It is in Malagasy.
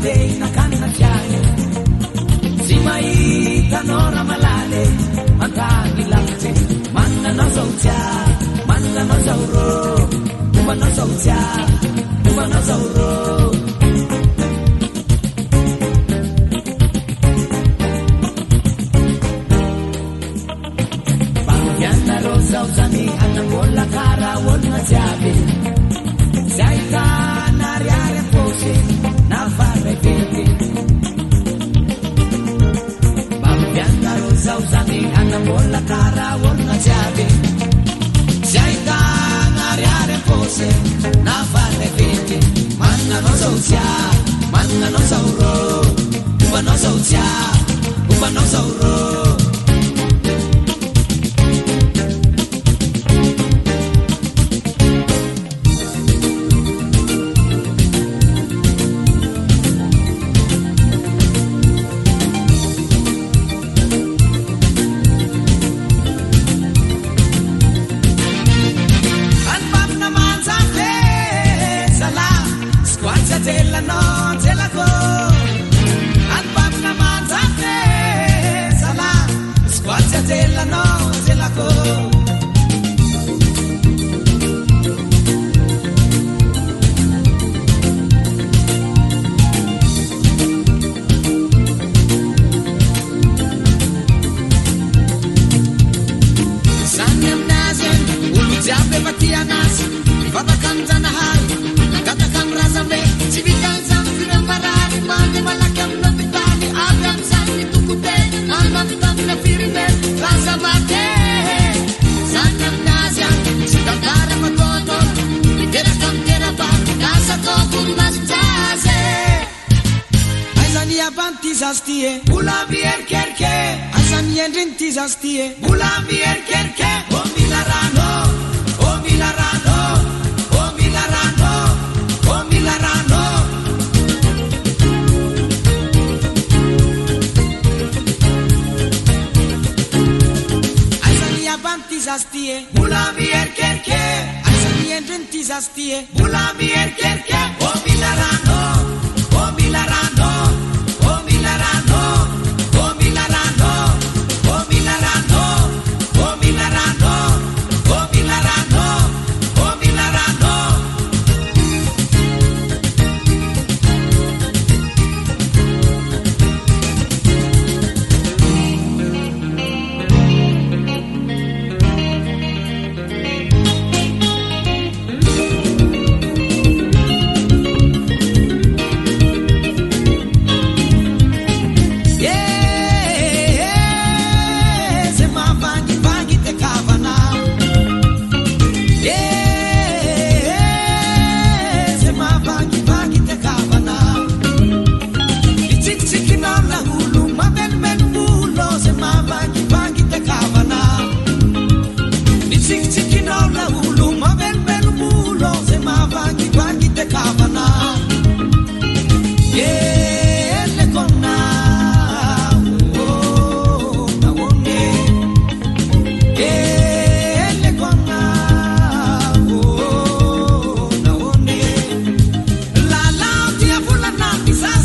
dei nakana chiare si mai tanora malale mantani lamte manna no saucha manna no sauro uma no saucha uma no sauro bangyanna rosa usani anna bolla cara wonna jabe zaita nariare pose na fare verde bangyanna rosa usani anna bolla cara wonna jabe zaita nariare pose na fare verde manna no saucha manna no sauro uma no saucha uma no sauro Zastie, Bulambier Kerke, O Milarano, O Milarano, O Milarano, O Milarano. Aizania Banti Zastie, Bulambier Kerke, Aizania Genti Zastie, Bulambier Kerke, O Milarano, O Milarano, O Milarano, O Milarano. Quizás